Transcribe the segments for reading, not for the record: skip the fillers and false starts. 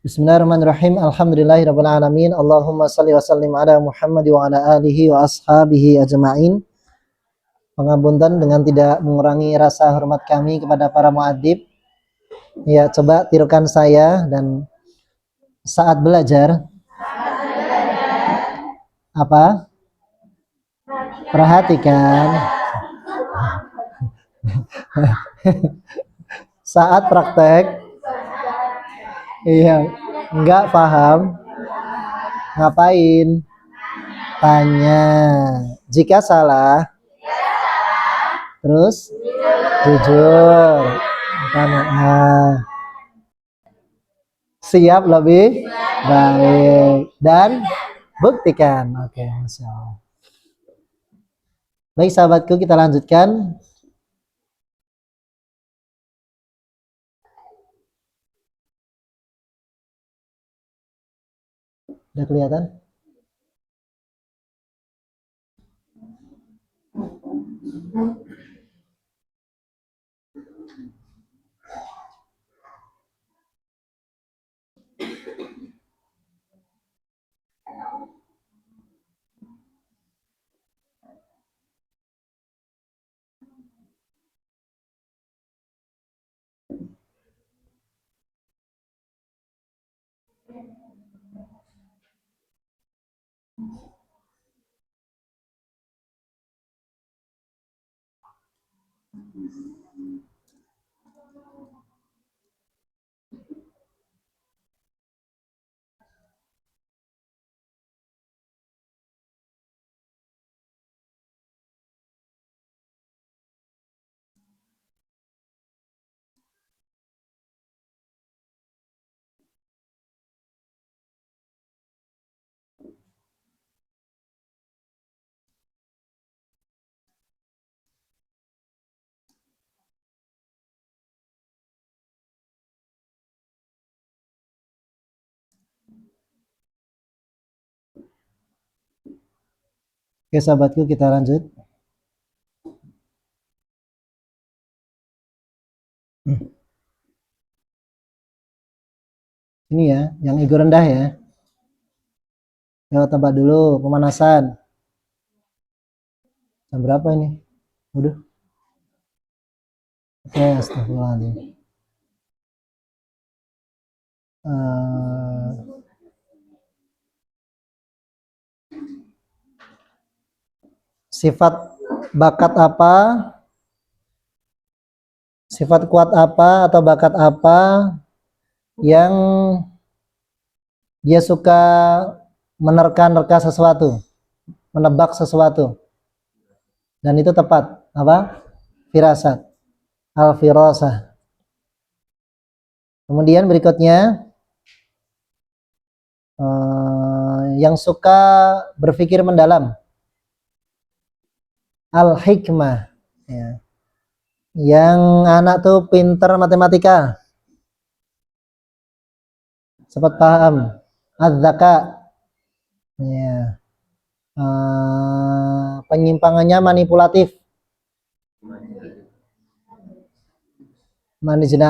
Bismillahirrahmanirrahim. Alhamdulillahirabbil alamin. Allahumma shalli wa sallim ala Muhammad wa ala alihi wa ashabihi ajma'in. Pengapunten dengan tidak mengurangi rasa hormat kami kepada para muadzib. Ya, coba tirukan saya dan saat belajar apa? Perhatikan. Saat praktek, iya, enggak paham, ngapain? Tanya. Jika salah, terus jujur. Siap lebih baik dan buktikan. Oke, Masya Allah. Baik sahabatku, kita lanjutkan. Udah kelihatan? Oke sahabatku, kita lanjut. Ini ya, yang ego rendah ya. Lewat tempat dulu, pemanasan. Jam berapa ini? Udah. Oke, astagfirullahaladzim. Sifat bakat apa? Sifat kuat apa atau bakat apa yang dia suka menerka-nerka sesuatu, menebak sesuatu, dan itu tepat apa? Firasat, al-firasah. Kemudian berikutnya yang suka berpikir mendalam, al-hikmah ya. Yang anak tuh pinter matematika, cepat paham, az-zaka ya. Penyimpangannya manipulatif,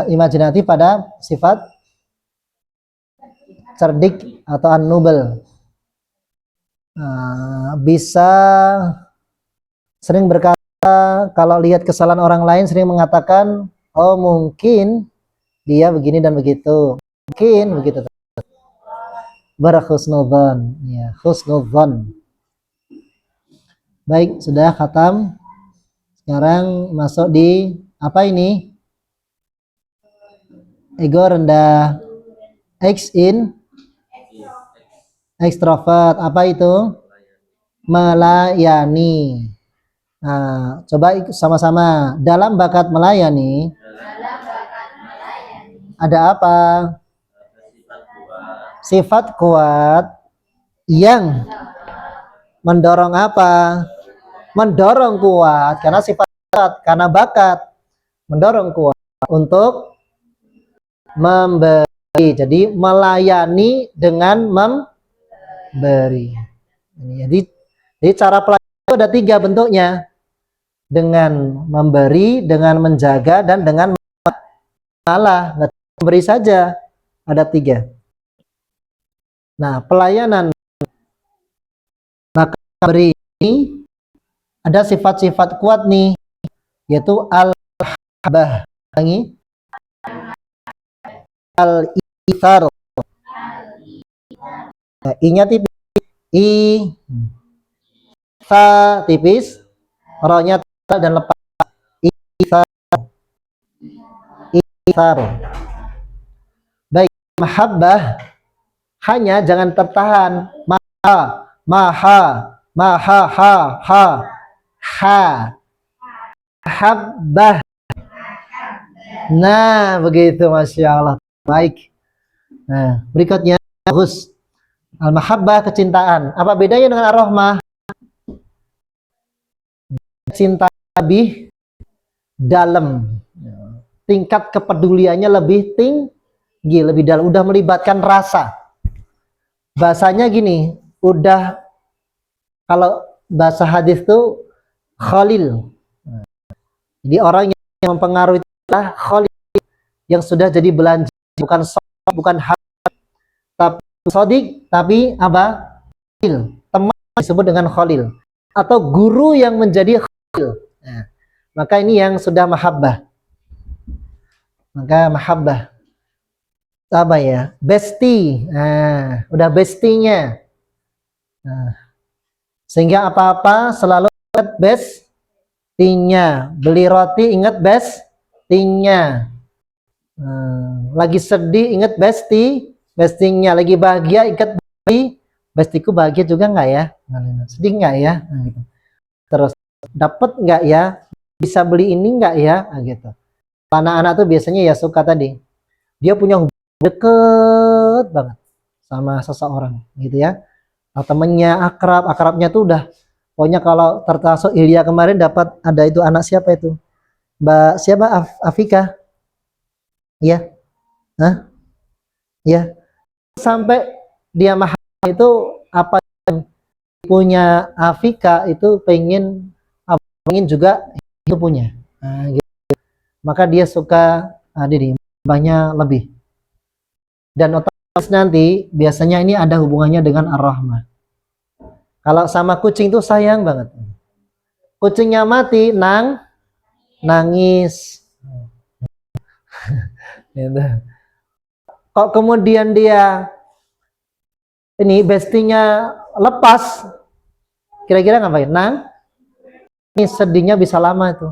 imajinatif pada sifat cerdik atau an-nubel. Bisa sering berkata kalau lihat kesalahan orang lain, sering mengatakan, oh mungkin dia begini dan begitu, mungkin begitu. Berhusnudzon ya, husnudzon. Baik, sudah khatam. Sekarang masuk di apa ini? Ego rendah. X in extrovert. Apa itu? Melayani. Nah, coba sama-sama. Dalam bakat melayani, ada apa? Sifat kuat yang mendorong apa? Mendorong kuat karena sifat kuat, karena bakat mendorong kuat untuk memberi. Jadi melayani dengan memberi. Jadi cara pelayanan itu ada 3 bentuknya. Dengan memberi, dengan menjaga, dan dengan mengalah. Nggak memberi saja, Ada 3. Nah, pelayanan maka beri ini ada sifat-sifat kuat nih, yaitu al-mahabbah, al-ithar. Nah, i-nya tipis, i, sa tipis, ro-nya dan lepas, ithar, ithar. Baik, mahabbah hanya jangan tertahan, maha, maha, maha, ha, ha, ha, habbah. Nah, begitu, Masya Allah. Baik. Nah, berikutnya, bagus. Al-mahabbah, kecintaan. Apa bedanya dengan ar-rahmah? Cinta lebih dalam. Tingkat kepeduliannya lebih tinggi, lebih dalam. Udah melibatkan rasa. Bahasanya gini, udah, kalau bahasa hadis tuh khalil. Jadi orang yang mempengaruhi adalah khalil, yang sudah jadi belanja, bukan sodik, bukan tapi sodik, tapi apa? Khalil. Teman disebut dengan khalil, atau guru yang menjadi khalil. Nah, maka ini yang sudah mahabbah. Maka mahabbah apa ya? Bestie. Nah, udah bestinya. Nah, sehingga apa-apa selalu ingat bestinya. Beli roti ingat bestinya. Lagi sedih ingat bestinya. Lagi bahagia ingat bestiku bahagia juga nggak ya? Sedih nggak ya? Nah, gitu. Terus dapat nggak ya? Bisa beli ini nggak ya? Nah, gitu. Anak-anak tuh biasanya ya suka tadi. Dia punya hubungan deket banget sama seseorang, gitu ya. Temennya akrabnya tuh udah, pokoknya kalau termasuk Ilya kemarin dapat, ada itu anak siapa itu, Mbak siapa, Afika, iya, nah, iya, sampai dia mahal itu apa yang punya Afika itu pengen juga itu punya. Nah, gitu. Maka dia suka diri banyak lebih, dan otomatis nanti biasanya ini ada hubungannya dengan ar-rahmah. Kalau sama kucing tuh sayang banget. Kucingnya mati, nangis. Gitu. Kok kemudian dia ini bestinya lepas, kira-kira ngapain? Ini sedihnya bisa lama itu.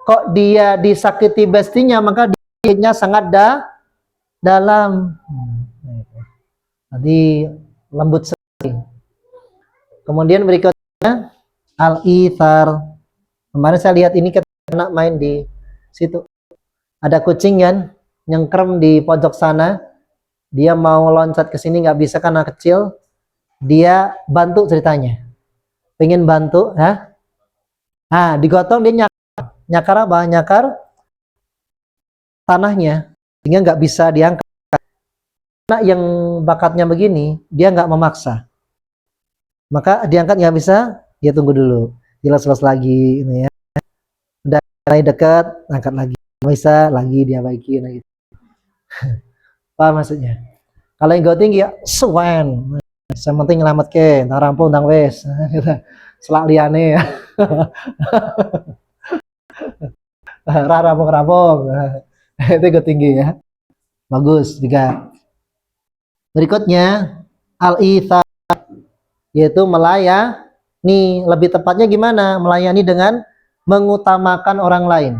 Kok dia disakiti bestinya, maka dia sangat dalam. Jadi lembut sekali. Kemudian berikutnya al-ithar. Kemarin saya lihat ini ketika anak main di situ, ada kucing kan nyengkrem di pojok sana, dia mau loncat ke sini nggak bisa karena kecil, dia bantu ceritanya, pengen bantu, ya, nah digotong, dia nyakar apa? Nyakar tanahnya, sehingga nggak bisa diangkat. Anak yang bakatnya begini, dia nggak memaksa, maka diangkat nggak bisa, dia tunggu dulu, dilas-las lagi, ini ya, udah mulai dekat, angkat lagi, bisa lagi dia baiki, nah gitu. Apa maksudnya? Kalau yang gue tinggi ya suwen, yang penting ngelamat ke, ntar rampung tang wes, selak liane ya, rampung, itu gue tinggi ya, bagus juga. Berikutnya al-ithar, yaitu melayani, lebih tepatnya gimana? Melayani dengan mengutamakan orang lain.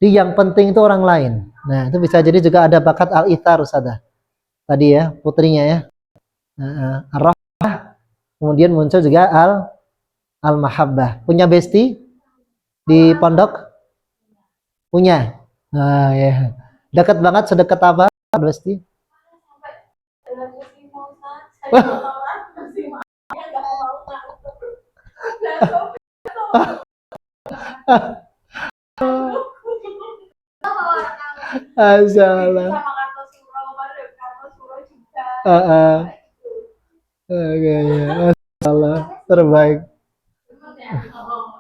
Jadi yang penting itu orang lain. Nah, itu bisa jadi juga ada bakat al-ithar, Ustazah. Tadi ya, putrinya ya. Ar-rahmah, kemudian muncul juga al-mahabbah. Punya besti di pondok? Punya. Nah, ya. Dekat banget, sedekat apa besti? Asalah. Masalah terbaik.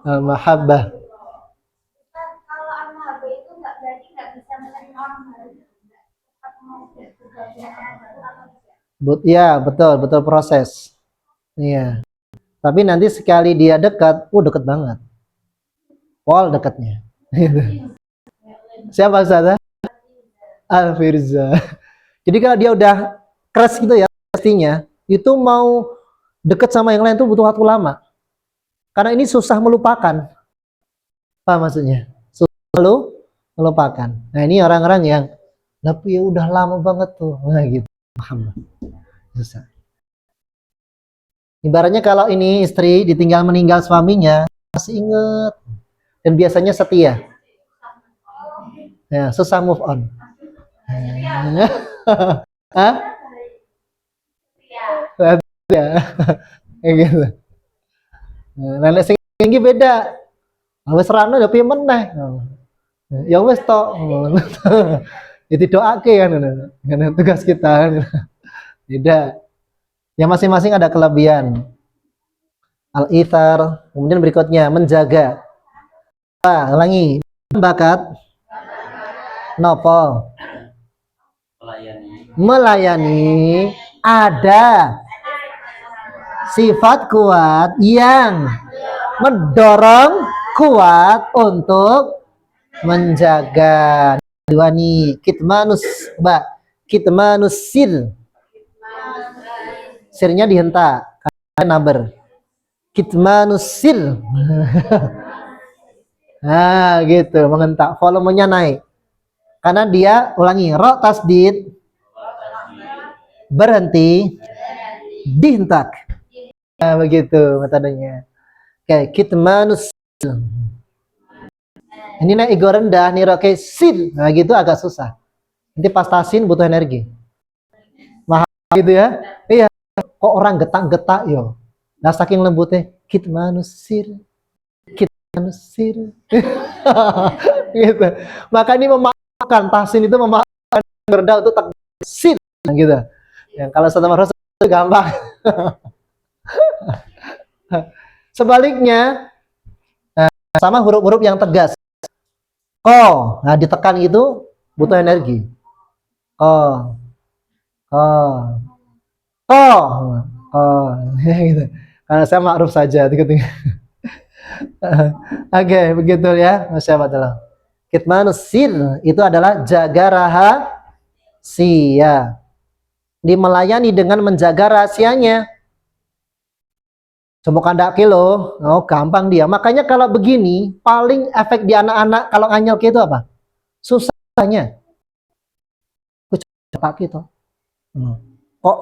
Al-mahabbah. Kalau al-mahabbah itu nggak berarti nggak bisa menerima Ya, betul, betul proses. Iya. Tapi nanti sekali dia dekat, deket banget. Pol dekatnya. Siapa Ustazah? Al-Firza. Jadi kalau dia udah keras gitu ya, pastinya itu mau deket sama yang lain tuh butuh waktu lama. Karena ini susah melupakan. Apa maksudnya? Susah melupakan. Nah ini orang-orang yang, tapi ya udah lama banget tuh. Nah gitu. Paham. Susah. Ibaratnya kalau ini istri ditinggal meninggal suaminya, masih inget. Dan biasanya setia. Ya, susah move on. Hah? Ya. Kayak gitu. Nah, nek sing tinggi beda. Wis rano ya piye meneh. Ya wis tok. Itu doake kan tugas kita kan. Beda. Ya masing-masing ada kelebihan. Al-ithar, kemudian berikutnya menjaga. Ulangi. Bakat nopo. Melayani. Ada sifat kuat yang mendorong kuat untuk menjaga. Dua nih, kitmanus sir. Sirnya dihentak, naber. Kitmanus sir. Nah, gitu, mengentak, volumenya naik. Karena dia, ulangi, ro tasdid berhenti dihentak. Nah, begitu metodenya. Oke, kitmanus. Ini nih ego rendah, nih roke sin. Nah, gitu agak susah. Nanti pas tasin butuh energi. Mahal gitu ya. Iya, kok orang getak-getak yo. Nah, saking lembutnya, kitmanusir. Kitmanusir. Gitu. Maka ini memaafkan, tasin itu memaafkan rendah untuk taksin gitu. Ya, kalau satu marah itu gampang. Sebaliknya, sama huruf-huruf yang tegas. Ko, nah ditekan itu butuh energi. Ko, ko, ko, ko, gitu. Karena saya ma'ruf saja, Oke, begitu ya, Masya Allah. Kitmanus sir itu adalah jaga rahasia. Melayani dengan menjaga rahasianya. Coba kandak kilo, gampang dia. Makanya kalau begini, paling efek di anak-anak kalau nganyel itu apa? Susahnya. Cepat gitu. Kok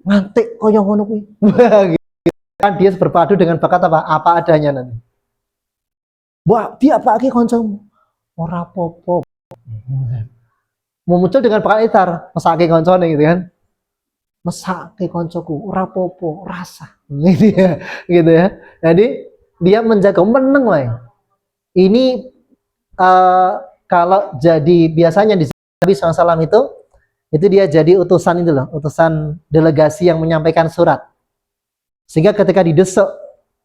ngantik kok yang ngono kuwi. Kan dia berpadu dengan bakat apa? Apa adanya nanti. Wah, dia pakai koncomu. Ora popo. Mau muncul dengan bakat itar, mesake koncone gitu kan. Mesake koncoku, ora popo, rasa. Gitu ya. Gitu ya. Jadi dia menjaga meneng wae. Ini kalau jadi biasanya di Nabi SAW itu dia jadi utusan itu loh, utusan delegasi yang menyampaikan surat. Sehingga ketika didesak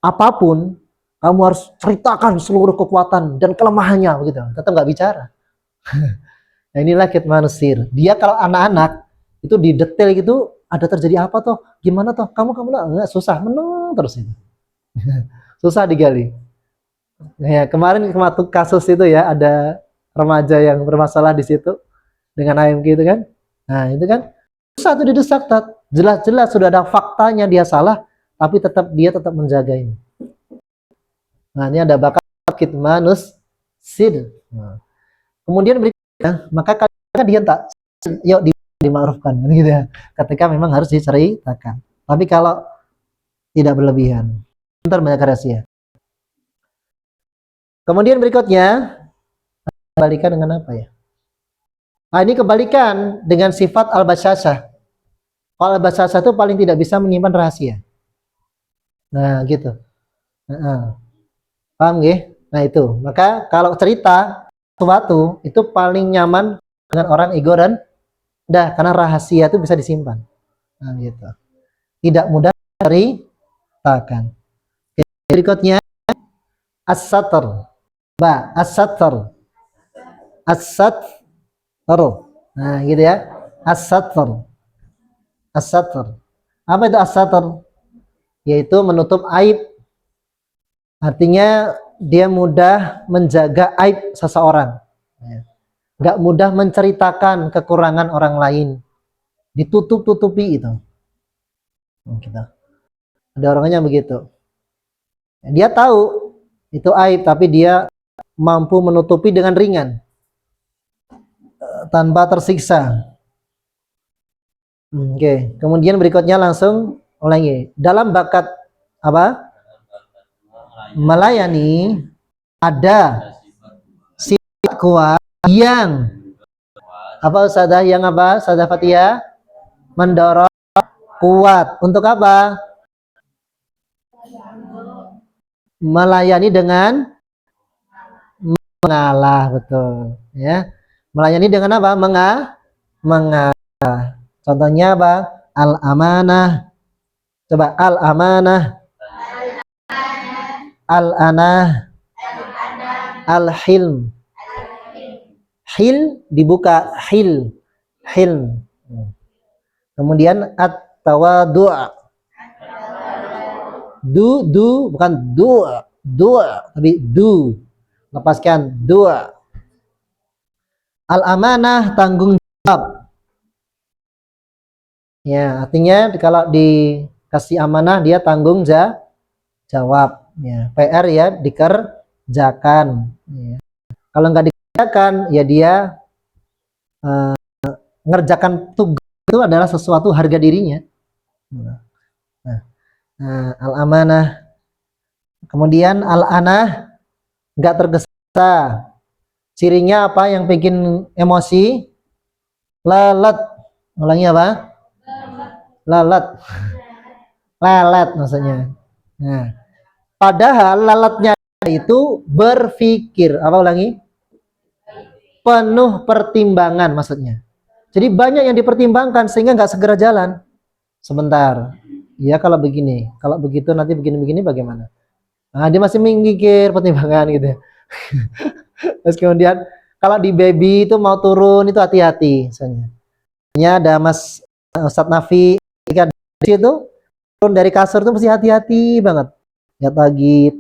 apapun, kamu harus ceritakan seluruh kekuatan dan kelemahannya begitu. Tetap nggak bicara. Nah inilah kitmanusir. Dia kalau anak-anak itu di detail gitu, ada terjadi apa toh? Gimana toh? Kamu lah enggak susah, menang terus itu. Susah digali. Ya, kemarin kasus itu ya ada remaja yang bermasalah di situ dengan AMG itu kan. Nah, itu kan susah tuh didesak, jelas-jelas sudah ada faktanya dia salah, tapi dia tetap menjaga ini. Nah, ini ada bakat kitmanus sid. Nah, kemudian berikutnya, maka kalian dihentak, yuk dimaafkan gitu ya. Ketika memang harus diceritakan. Tapi kalau tidak berlebihan, ntar banyak rahasia. Kemudian berikutnya, kebalikan dengan apa ya? Nah, ini kebalikan dengan sifat al-basyasah. Kalau al-basyasah itu paling tidak bisa menyimpan rahasia. Nah, gitu. Paham ya? Nah, itu. Maka kalau cerita sesuatu itu paling nyaman dengan orang ego rendah karena rahasia itu bisa disimpan. Nah, gitu. Tidak mudah diceritakan. Berikutnya as-satr. As-satr. as-satr. Nah, gitu ya. As-satr. As-satr. Apa itu as-satr? Yaitu menutup aib. Artinya dia mudah menjaga aib seseorang. Nggak mudah menceritakan kekurangan orang lain. Ditutup-tutupi itu. Gitu. Ada orangnya begitu. Dia tahu itu aib, tapi dia mampu menutupi dengan ringan. Tanpa tersiksa. Oke. Kemudian berikutnya langsung ulangi. Dalam bakat apa? Melayani ada sifat kuat yang apa Ustazah, yang apa Ustazah Fathia? Mendorong kuat untuk apa? Melayani dengan mengalah, betul ya. Melayani dengan apa? Mengalah. Contohnya apa? Al-amanah. Coba al-amanah, al-anah, al-hilm. Hil dibuka, hilm. Kemudian at-tawadu'. Du bukan tapi du. Lepaskan dua. Al-amanah, tanggung jawab. Ya, artinya kalau dikasih amanah dia tanggung jawab. Ya, PR ya dikerjakan. Ya. Kalau nggak dikerjakan ya dia ngerjakan tugas itu adalah sesuatu harga dirinya. Nah, al-amanah. Kemudian al-anah, nggak tergesa. Cirinya apa yang bikin emosi? Lalat. Ulangi apa? Lalat maksudnya. Nah, padahal lalatnya itu berpikir. Apa ulangi? Penuh pertimbangan maksudnya. Jadi banyak yang dipertimbangkan sehingga nggak segera jalan. Sebentar. Ya kalau begini, kalau begitu nanti begini-begini bagaimana? Nah, dia masih mikir pertimbangan gitu. Terus kemudian kalau di baby itu mau turun itu hati-hati misalnya. Ini ada Mas Ustadz Nafi ketika di situ turun dari kasur itu mesti hati-hati banget. Lihat lagi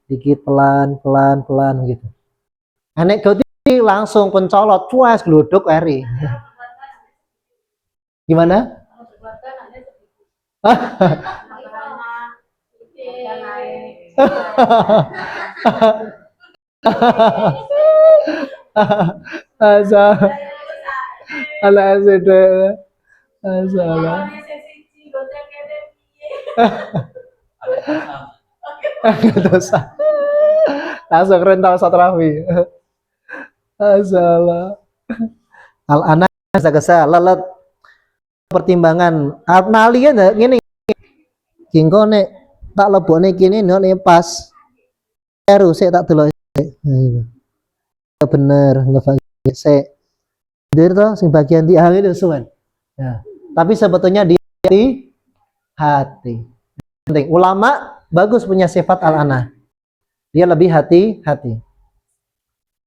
dikit pelan gitu. Anek kau langsung pencolot, cuas geluduk eri. Gimana? Asal ala asede asal dosa langsung rental satrafi asal al anak sagasa lalat pertimbangan nali kan ngene kingko nek tak lebone kene nek pas eru sik tak delok bener nggak sik dir to sing bagian di angin itu suwen ya tapi sebetulnya di hati penting. Ulama bagus punya sifat al-anah, dia lebih hati-hati,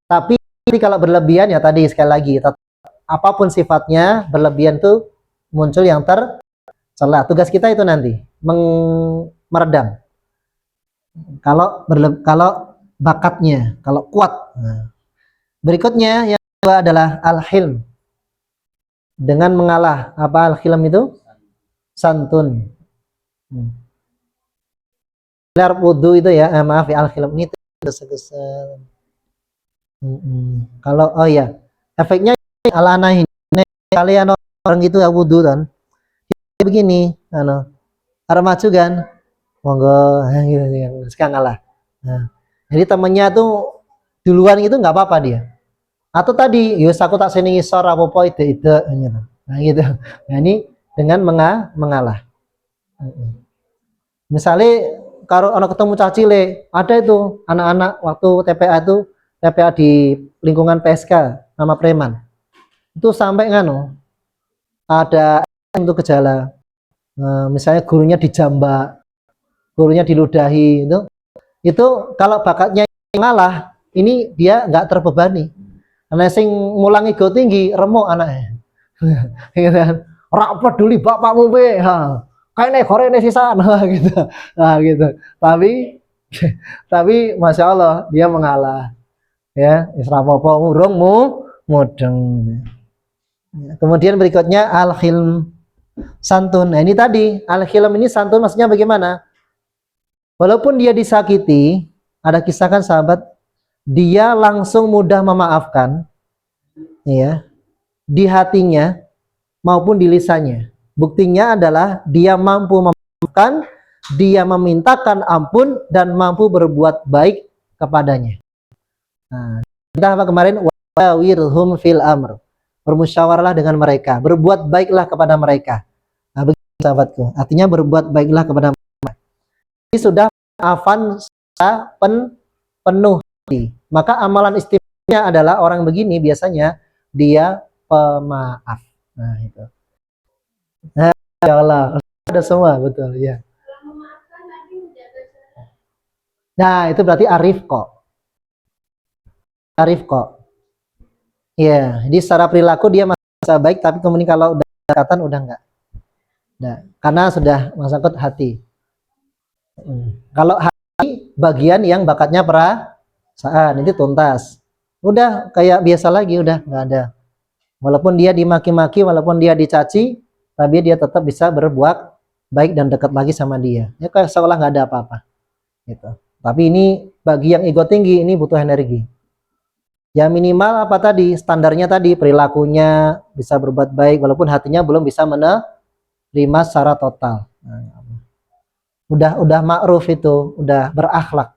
tapi kalau berlebihan ya tadi sekali lagi apapun sifatnya berlebihan tuh muncul yang tercela. Tugas kita itu nanti meredam kalau bakatnya kalau kuat. Nah, berikutnya yang kedua adalah al-hilm, dengan mengalah. Apa al-hilm itu? Santun. Gelar wudhu itu ya, maaf ya, al-hilm ini gesa-gesa. Kalau oh ya, efeknya al-anah ini kalian orang itu ya wudhu kan begini, arah maju kan, monggo gitu yang sekarang ngalah. Nah, jadi temennya tuh duluan itu nggak apa-apa dia. Atau tadi, yus aku tak sini ngisor apa-apa ide gitu. Nah gitu. Nah ini dengan mengalah. Misalnya kalau anak ketemu cacile, ada itu anak-anak waktu TPA di lingkungan PSK nama preman. Itu sampai nganu ada untuk gejala. Misalnya gurunya dijambak, gurunya diludahi itu kalau bakatnya ngalah, ini dia nggak terbebani. Karena sing mulang ego tinggi remuk anaknya. Gitu kan. Ora peduli bapakmu be, ha. Kayak gorene sisan gitu. Nah, gitu. Tapi tapi Masya Allah dia mengalah. Ya, isra apa urung mudeng. Kemudian berikutnya al-hilm, santun. Nah, ini tadi al-hilm ini santun maksudnya bagaimana? Walaupun dia disakiti, ada kisahkan sahabat, dia langsung mudah memaafkan, ya, di hatinya maupun di lisannya. Buktinya adalah dia mampu memaafkan, dia memintakan ampun dan mampu berbuat baik kepadanya. Nah, kita apa kemarin? Wawirhum fil amr. Bermusyawarahlah dengan mereka, berbuat baiklah kepada mereka. Nah, begitu sahabatku. Artinya berbuat baiklah kepada mereka. Ini sudah maafan penuh hati. Maka amalan istimewanya adalah orang begini biasanya dia pemaaf. Nah, itu. Nah, ya Allah, ada semua betul ya. Nah, itu berarti arif kok. Arif kok. Iya, jadi secara perilaku dia masih baik, tapi kemudian kalau udah dekatan udah enggak. Nah, karena sudah masangkut hati. Kalau hati bagian yang bakatnya perasaan itu tuntas. Udah kayak biasa lagi, udah enggak ada. Walaupun dia dimaki-maki, walaupun dia dicaci, tapi dia tetap bisa berbuat baik dan dekat lagi sama dia. Ya kayak seolah nggak ada apa-apa. Gitu. Tapi ini bagi yang ego tinggi ini butuh energi. Ya minimal apa tadi, standarnya tadi perilakunya bisa berbuat baik walaupun hatinya belum bisa menerima secara total. Nah, udah ma'ruf itu, udah berakhlak.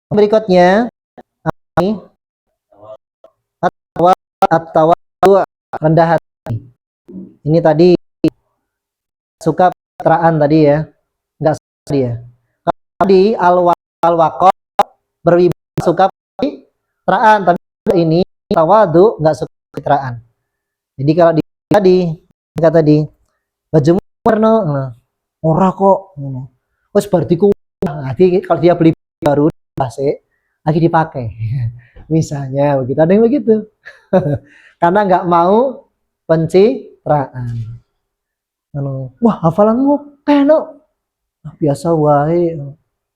Berikutnya at-tawadu, rendah hati. Ini tadi suka pencitraan tadi ya, nggak suka dia. Tadi al-waqar berwibawa suka pencitraan, tapi ini tawadu nggak suka pencitraan. Jadi kalau tadi kata tadi bajumu warna ora kok, wes berarti ku. Nanti kalau dia beli baru masih lagi dipakai, misalnya begitu, ada yang begitu, karena nggak mau pencitraan. Wah hafalanmu keno biasa wae,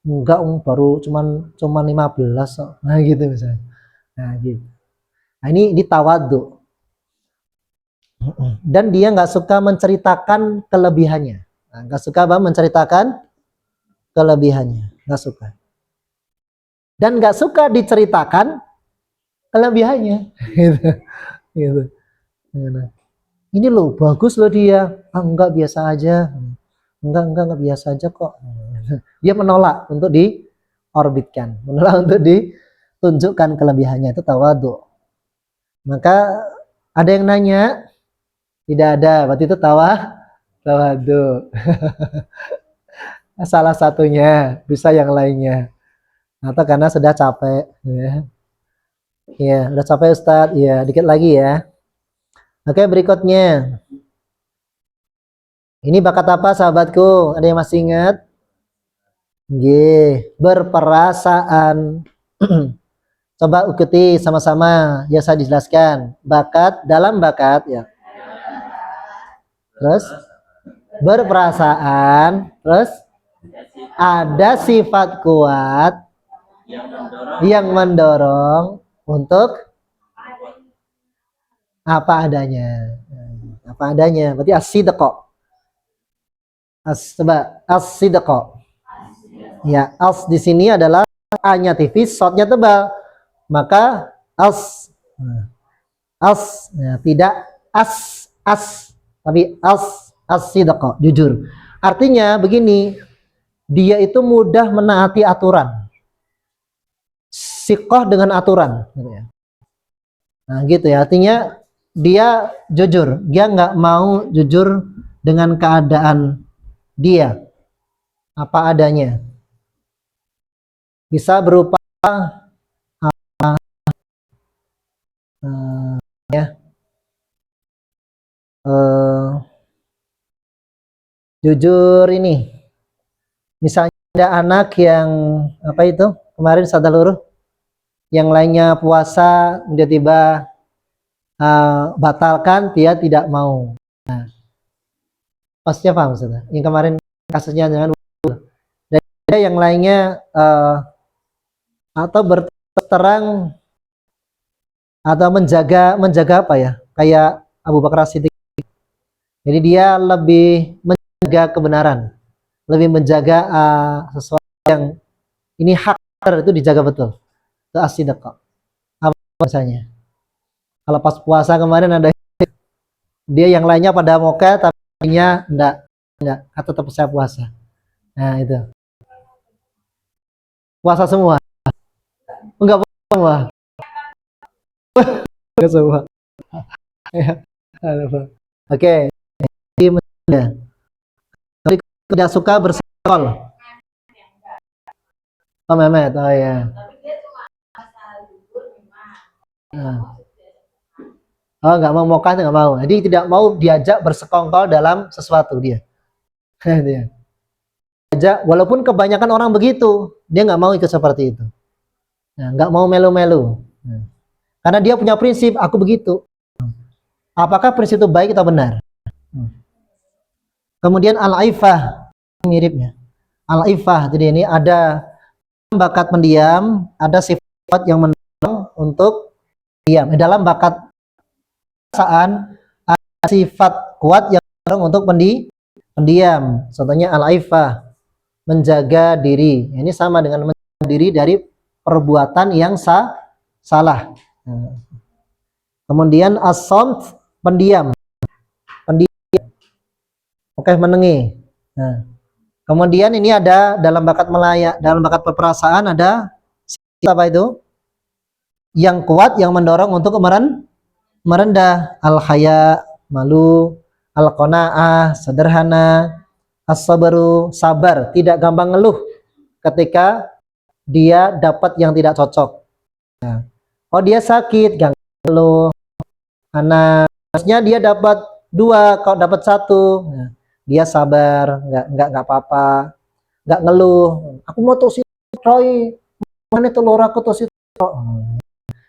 enggak baru cuman 15, nah gitu misalnya. Nah gitu. Nah ini tawadu. Dan dia nggak suka menceritakan kelebihannya. Nah, nggak suka menceritakan kelebihannya, nggak suka. Dan nggak suka diceritakan kelebihannya. Gitu. Gitu. Ini loh bagus loh dia, enggak biasa aja, enggak biasa aja kok. Dia menolak untuk diorbitkan, menolak untuk ditunjukkan kelebihannya, itu tawadu. Maka ada yang nanya, tidak ada, berarti itu tawadu. Salah satunya, bisa yang lainnya. Atau karena sudah capek, ya. Ya, udah capek Ustadz, ya dikit lagi ya. Oke, berikutnya. Ini bakat apa sahabatku? Ada yang masih ingat? G, berperasaan. Coba ikuti sama-sama, ya saya dijelaskan. Bakat, dalam bakat ya. Terus berperasaan, terus ada sifat kuat yang mendorong untuk apa adanya. Apa adanya, berarti as-sidqa. Coba as-sidqa. Ya, as di sini adalah a-nya tipis, shotnya tebal. Maka as, ya, tidak as, tapi as-sidqa, jujur. Artinya begini, dia itu mudah menaati aturan. Siqah dengan aturan. Nah gitu ya, artinya dia jujur, dia nggak mau jujur dengan keadaan dia apa adanya. Bisa berupa ya jujur ini. Misalnya ada anak yang apa itu kemarin sadaluru yang lainnya puasa, tiba-tiba batalkan, dia tidak mau. Nah, pastinya paham Ustaz. Yang kemarin kasusnya dengan dan yang lainnya atau berterus terang atau menjaga apa ya? Kayak Abu Bakar Siddiq. Jadi dia lebih menjaga kebenaran, lebih menjaga sesuatu yang ini hak itu dijaga betul. Itu as-sidq. Apa misalnya? Kalau pas puasa kemarin ada dia yang lainnya pada moka tapi nya enggak tetap saya puasa. Nah, itu. Puasa semua. Enggak puasa semua. Enggak semua. Ya. Oke. Jadi tidak suka bersekol. Oh, Mehmet. Oh ya. Nah. Oh, nggak mau mokah, nggak mau. Jadi tidak mau diajak bersekongkol dalam sesuatu dia. Dia. Ajak, walaupun kebanyakan orang begitu, dia nggak mau ikut seperti itu. Nah, nggak mau melu-melu. Nah, karena dia punya prinsip, aku begitu. Apakah prinsip itu baik atau benar? Kemudian al-aifah miripnya. Al-aifah, jadi ini ada bakat pendiam, ada sifat yang mendorong untuk diam. Dalam bakat perasaan ada sifat kuat yang mendorong untuk pendiam. Contohnya al-aifah, menjaga diri. Ini sama dengan menjaga diri dari perbuatan yang salah. Kemudian as-samt, pendiam. Oke, menengi. Nah, kemudian ini ada dalam bakat melayak, dalam bakat perperasaan ada apa itu? Yang kuat yang mendorong untuk merendah. Al-haya, malu, al-qanaah, sederhana, as-sabru, sabar, tidak gampang ngeluh ketika dia dapat yang tidak cocok. Nah, oh dia sakit, gak ngeluh. Anaknya dia dapat 2, kalau dapat 1. Nah, dia sabar, nggak apa-apa, nggak ngeluh. Aku mau tosi Roy, mana itu loraku tosi.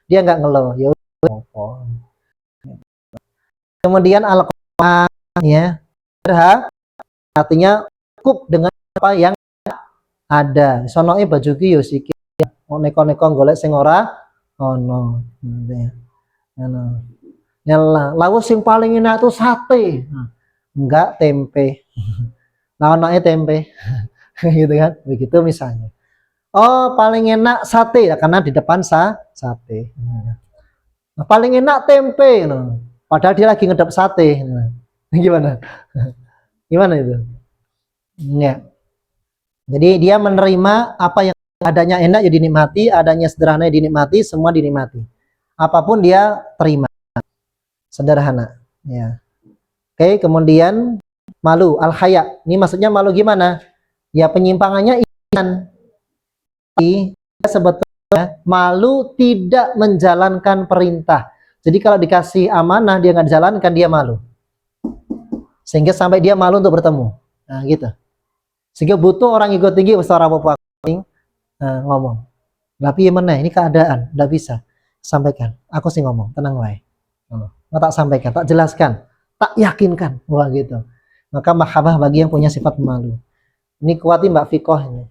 Dia nggak ngeluh. Ya udah. Kemudian al-qanaah ya, artinya cukup dengan apa yang ada. Sonoe baju ki yo siki, neko-neko golek sing ora ono. Ngono. Nyala, lawas yang paling enak tuh sate. Enggak tempe. Nah, tempe. Gitu kan? Begitu misalnya. Oh, paling enak sate ya karena di depan sate. Nah, paling enak tempe, no. Padahal dia lagi ngedap sate. Nah, gimana? Gimana itu? Ya. Jadi dia menerima apa yang adanya enak ya dinikmati, adanya sederhana ya dinikmati, semua dinikmati. Apapun dia terima. Sederhana. Ya. Oke, kemudian malu, al-haya. Ini maksudnya malu gimana? Ya penyimpangannya iman. Sebetulnya malu tidak menjalankan perintah. Jadi kalau dikasih amanah dia nggak jalankan, dia malu. Sehingga sampai dia malu untuk bertemu. Nah, gitu. Sehingga butuh orang ego tinggi usaha ngomong. Tapi mana ini keadaan, nggak bisa. Sampaikan. Aku sih ngomong, tenang wae. Nggak tak sampaikan, tak jelaskan, tak yakinkan. Wah gitu. Maka mahabbah bagi yang punya sifat malu. Ini kuatin Mbak Fikoh ini.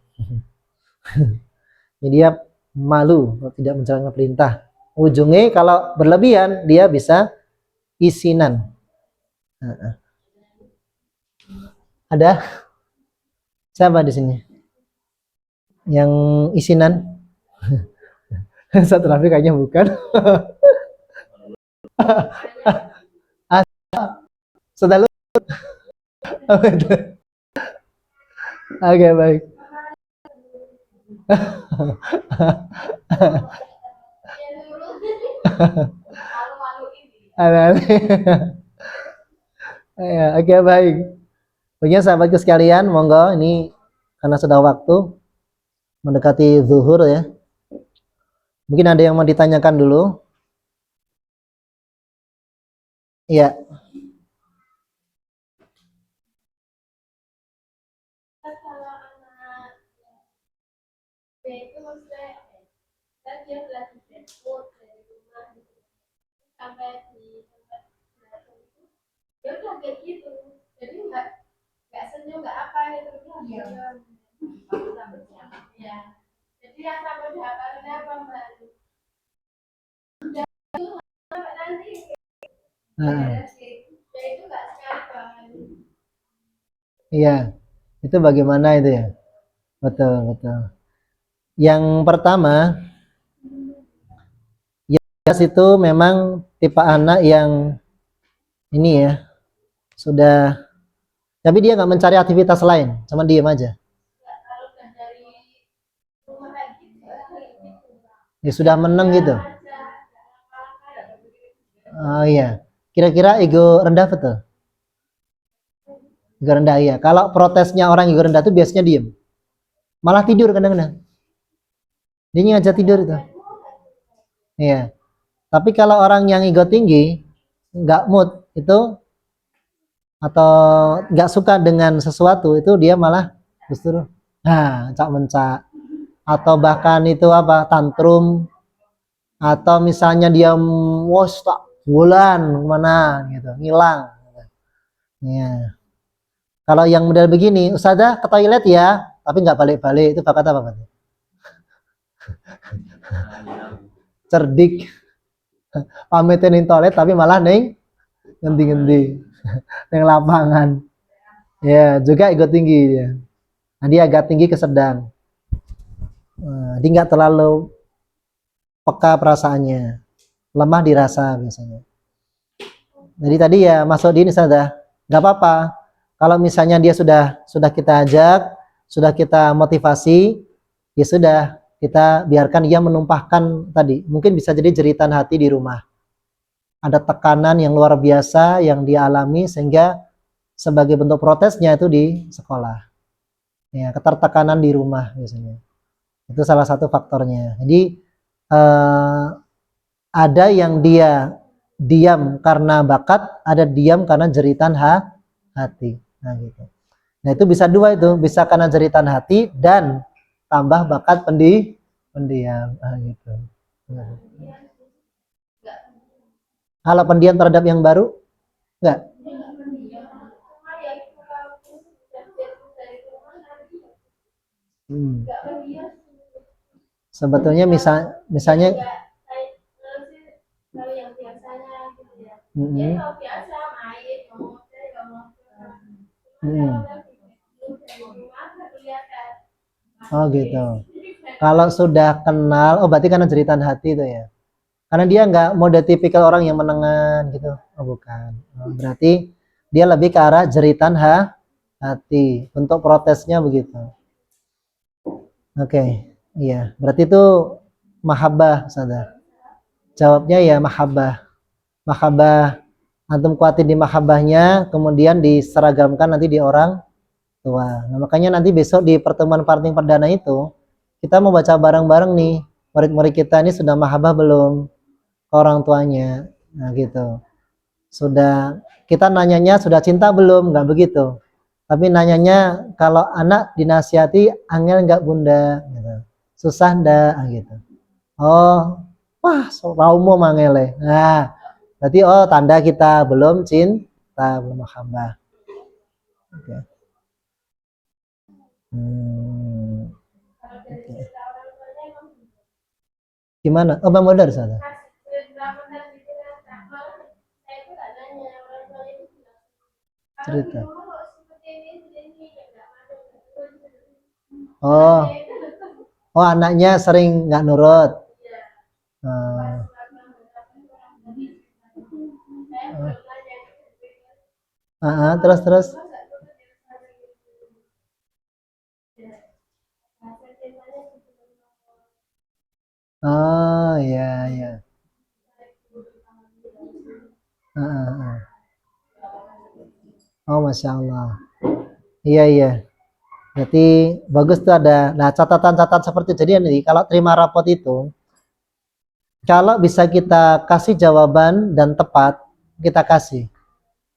Jadi dia malu tidak menjalankan perintah. Ujungnya kalau berlebihan dia bisa isinan. Ada siapa di sini yang isinan? Satu Rafi kayaknya bukan. Sudah lu? Oke, baik. Ya, oke, baik. Punya sahabatku sekalian, monggo ini karena sudah waktu mendekati zuhur ya. Mungkin ada yang mau ditanyakan dulu. Iya. Nah, iya, itu bagaimana itu ya? Betul, betul. Yang pertama, Yas itu memang tipe anak yang ini ya, sudah, tapi dia nggak mencari aktivitas lain, cuma diem aja. Ya sudah menang gitu. Oh iya, kira-kira ego rendah betul? Ego rendah iya. Kalau protesnya orang ego rendah itu biasanya diem, malah tidur kadang-kadang. Dia ngajak tidur itu. Iya. Tapi kalau orang yang ego tinggi, nggak mood itu atau nggak suka dengan sesuatu itu dia malah justru cak mencak atau bahkan itu apa tantrum atau misalnya dia wos tak bulan kemana gitu ngilang ya. Kalau yang model begini Ustazah ke toilet ya tapi nggak balik-balik itu bakat apa berarti? Cerdik. Pamitin toilet tapi malah neng ngendi-ngendi neng lapangan ya juga ego tinggi dia. Nah, dia agak tinggi ke sedang. Dia nggak terlalu peka perasaannya, lemah dirasa biasanya. Jadi tadi ya masuk di ini saja, nggak apa-apa. Kalau misalnya dia sudah kita ajak, sudah kita motivasi, ya sudah kita biarkan dia menumpahkan tadi. Mungkin bisa jadi jeritan hati di rumah. Ada tekanan yang luar biasa yang dia alami sehingga sebagai bentuk protesnya itu di sekolah. Ya, ketertekanan di rumah biasanya. Itu salah satu faktornya. Jadi ada yang dia diam karena bakat, ada diam karena jeritan hati. Nah, gitu. Nah, itu bisa dua itu, bisa karena jeritan hati dan tambah bakat pendiam. Nah, gitu. Nah. Kalau pendiam terhadap yang baru, enggak. Sebetulnya misalnya oh gitu. Kalau sudah kenal, oh berarti karena jeritan hati itu ya. Karena dia nggak mode tipikal orang yang menengan gitu. Oh bukan. Oh, berarti dia lebih ke arah jeritan hati. Untuk protesnya begitu. Oke, iya. Berarti itu mahabbah, sadar. Jawabnya ya mahabbah. Mahabbah. Antum kuatin di mahabbahnya, kemudian diseragamkan nanti di orang tua. Nah, makanya nanti besok di pertemuan parenting perdana itu, kita mau baca bareng-bareng nih. Murid-murid kita ini sudah mahabbah belum ke orang tuanya. Nah gitu. Sudah, kita nanyanya sudah cinta belum? Nggak begitu. Tapi nanyanya kalau anak dinasihati angel nggak bunda gitu. Susah ndak gitu. Oh wah raumo mangele. Nah berarti oh tanda kita belum cinta belum mahabbah. Okay. Okay. Gimana? Oh bang modar sana. Cerita. Oh, oh anaknya sering nggak nurut. Terus terus. Oh ya ya. Oh masya Allah. Iya iya. Berarti bagus tuh ada. Nah catatan-catatan seperti jadi nih kalau terima rapot itu, kalau bisa kita kasih jawaban dan tepat, kita kasih.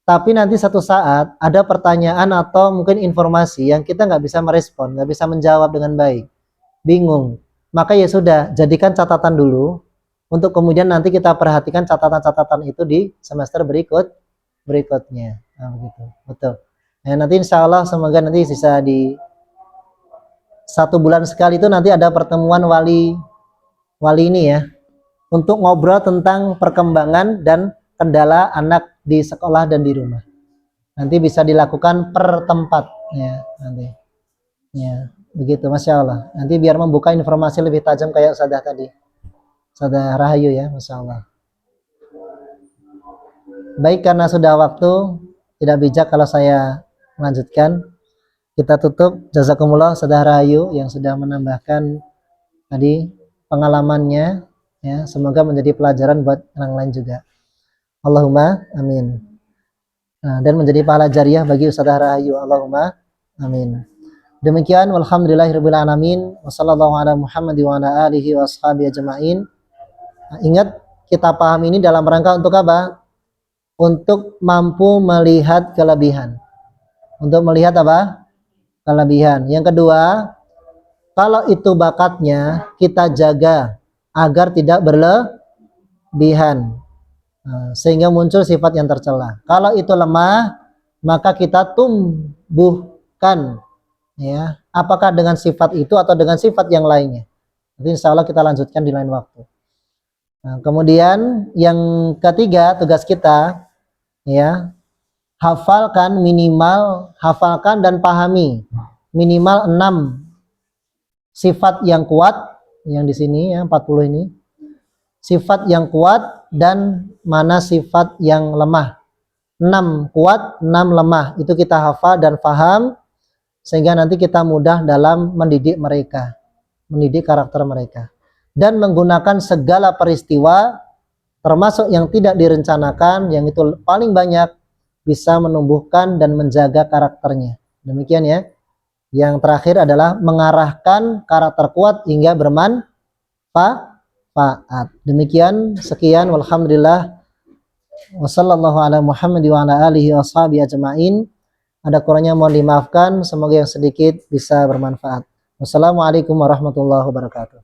Tapi nanti satu saat ada pertanyaan atau mungkin informasi yang kita nggak bisa merespon, nggak bisa menjawab dengan baik, bingung. Maka ya sudah, jadikan catatan dulu. untuk kemudian nanti kita perhatikan catatan-catatan itu di semester berikutnya. Nah, begitu. Betul. Nah, nanti insya Allah semoga nanti bisa di 1 bulan sekali itu nanti ada pertemuan wali ini ya, untuk ngobrol tentang perkembangan dan kendala anak di sekolah dan di rumah. Nanti bisa dilakukan per tempat ya nanti. Ya, begitu, Masya Allah. Nanti biar membuka informasi lebih tajam kayak Ustadzah tadi. Ustadzah Rahayu ya, Masya Allah. Baik, karena sudah waktu, tidak bijak kalau saya melanjutkan. Kita tutup. Jazakumullah Ustadzah Rahayu yang sudah menambahkan tadi pengalamannya. Ya, semoga menjadi pelajaran buat orang lain juga. Allahumma amin. Nah, dan menjadi pahala jariah bagi Ustadzah Rahayu. Allahumma amin. Demikian walhamdulillahirabbil alamin wasallallahu ala Muhammad wa ala alihi washabihi ajmain. Nah, ingat, kita paham ini dalam rangka untuk apa? Untuk mampu melihat kelebihan. Untuk melihat apa? Kelebihan. Yang kedua, kalau itu bakatnya kita jaga agar tidak berlebihan. Nah, sehingga muncul sifat yang tercela. Kalau itu lemah, maka kita tumbuhkan, ya. Apakah dengan sifat itu atau dengan sifat yang lainnya? Nanti insya Allah kita lanjutkan di lain waktu. Nah, kemudian yang ketiga, tugas kita, ya, hafalkan dan pahami minimal 6 sifat yang kuat, yang di sini ya 40 ini. Sifat yang kuat dan mana sifat yang lemah. 6 kuat, 6 lemah. Itu kita hafal dan paham sehingga nanti kita mudah dalam mendidik mereka, mendidik karakter mereka. Dan menggunakan segala peristiwa termasuk yang tidak direncanakan, yang itu paling banyak bisa menumbuhkan dan menjaga karakternya. Demikian ya. Yang terakhir adalah mengarahkan karakter kuat hingga bermanfaat. Demikian, sekian, walhamdulillah, wassallallahu ala Muhammad wa ala alihi washabihi ajmain. Ada kurangnya mohon dimaafkan, semoga yang sedikit bisa bermanfaat. Wassalamualaikum warahmatullahi wabarakatuh.